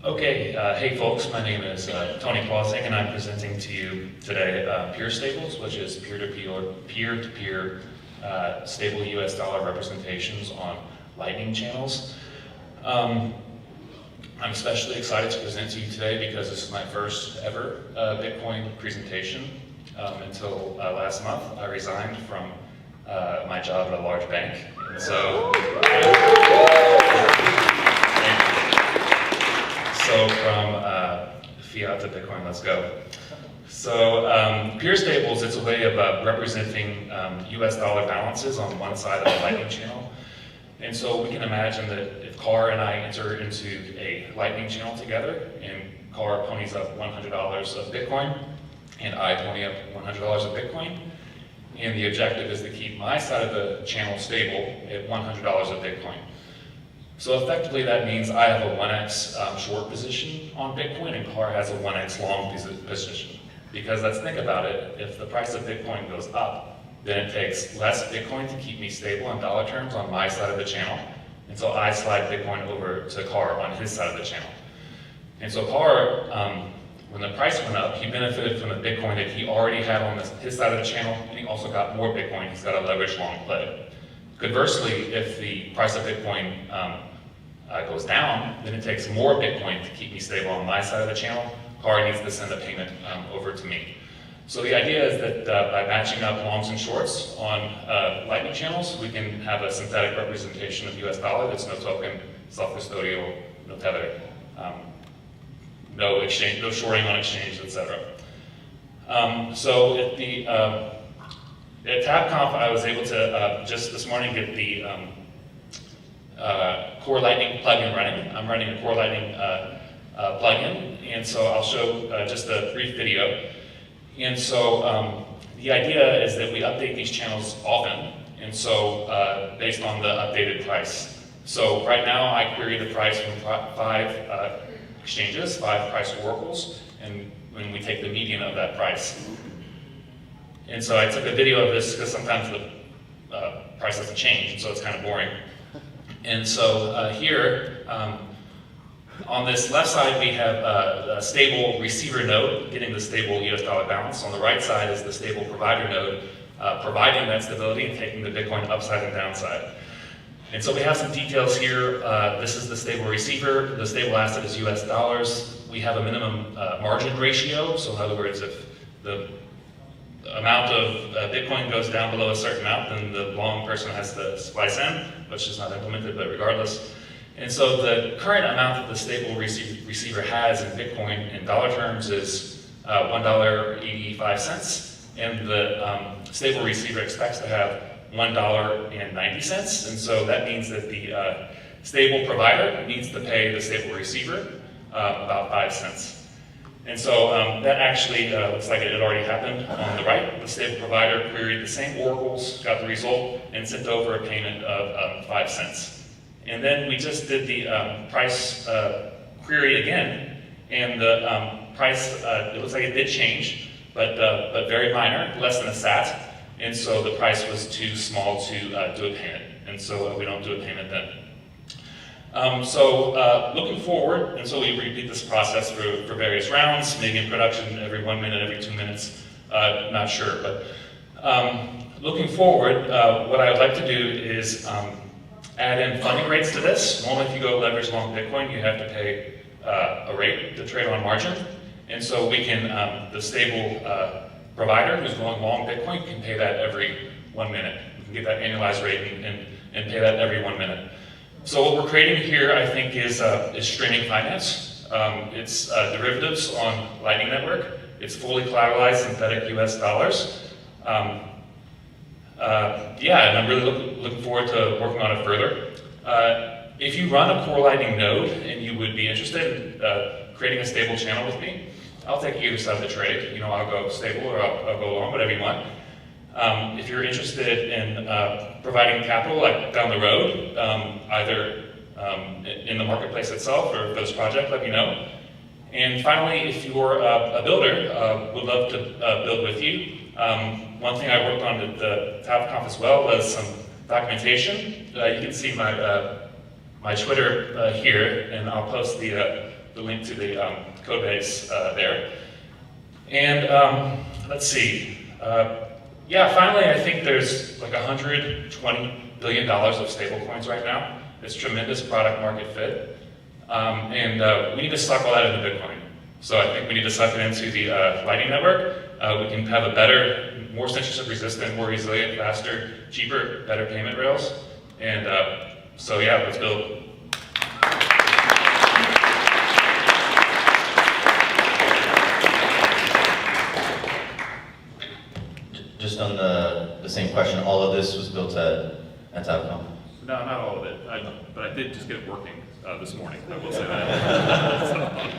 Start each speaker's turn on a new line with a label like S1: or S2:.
S1: Hey folks, my name is Tony Pausing, and I'm presenting to you today Peer Stables, which is peer-to-peer stable US dollar representations on Lightning channels. I'm especially excited to present to you today because this is my first ever Bitcoin presentation. Until last month, I resigned from my job at a large bank. And so from fiat to Bitcoin, let's go. So peer stables, it's a way of representing US dollar balances on one side of the Lightning channel. And so we can imagine that if Car and I enter into a Lightning channel together, and Car ponies up $100 of Bitcoin, and I pony up $100 of Bitcoin, and the objective is to keep my side of the channel stable at $100 of Bitcoin. So effectively that means I have a 1x short position on Bitcoin and Car has a 1x long position. Because let's think about it, if the price of Bitcoin goes up, then it takes less Bitcoin to keep me stable in dollar terms on my side of the channel. And so I slide Bitcoin over to Car on his side of the channel. And so Car, when the price went up, he benefited from the Bitcoin that he already had on his side of the channel, and he also got more Bitcoin. He's got a leveraged long play. Conversely, if the price of Bitcoin goes down, then it takes more Bitcoin to keep me stable on my side of the channel. Car needs to send a payment over to me. So the idea is that by matching up longs and shorts on Lightning channels, we can have a synthetic representation of US dollar that's no token, self-custodial, no tether, no exchange, no shorting on exchange, etc. So at TABconf, I was able to just this morning get the Core Lightning plugin running. I'm running a Core Lightning plugin, and so I'll show just a brief video. And so the idea is that we update these channels often, and so based on the updated price. So right now I query the price from 5 exchanges, 5 price oracles, and when we take the median of that price. And so I took a video of this because sometimes the price doesn't change, and so it's kind of boring. And so here, on this left side, we have a stable receiver node getting the stable US dollar balance. On the right side is the stable provider node providing that stability and taking the Bitcoin upside and downside. And so we have some details here. This is the stable receiver. The stable asset is US dollars. We have a minimum margin ratio. So in other words, if the amount of Bitcoin goes down below a certain amount, then the long person has to splice in, which is not implemented, but regardless. And so the current amount that the stable receiver has in Bitcoin in dollar terms is $1.85, and the stable receiver expects to have $1.90, and so that means that the stable provider needs to pay the stable receiver about 5 cents. And so that actually looks like it had already happened on the right. The stable provider queried the same oracles, got the result, and sent over a payment of 5 cents. And then we just did the price query again, and the price, it looks like it did change, but very minor, less than a sat, and so the price was too small to do a payment, and so we don't do a payment then. Looking forward, and so we repeat this process for various rounds, maybe in production every 1 minute, every 2 minutes, not sure. But looking forward, what I would like to do is add in funding rates to this. Normally if you go leverage long Bitcoin, you have to pay a rate to trade on margin. And so we can, the stable provider who's going long Bitcoin can pay that every 1 minute. We can get that annualized rate and pay that every 1 minute. So what we're creating here, I think, is streaming finance. It's derivatives on Lightning Network. It's fully collateralized synthetic US dollars. And I'm really looking forward to working on it further. If you run a Core Lightning node and you would be interested in creating a stable channel with me, I'll take either side of the trade. You know, I'll go stable or I'll go long, whatever you want. If you're interested in providing capital like down the road, either in the marketplace itself or for this project, let me know. And finally, if you're a builder, would love to build with you. One thing I worked on at the TABconf as well was some documentation. You can see my Twitter here, and I'll post the the link to the code base there. And let's see. Yeah, finally, I think there's like $120 billion of stablecoins right now. It's tremendous product market fit. And we need to suck all that into Bitcoin. So I think we need to suck it into the Lightning Network. We can have a better, more censorship resistant, more resilient, faster, cheaper, better payment rails. And so yeah, let's build.
S2: Just on the same question, all of this was built at TABconf?
S3: No, not all of it, but I did just get it working this morning, I will say that.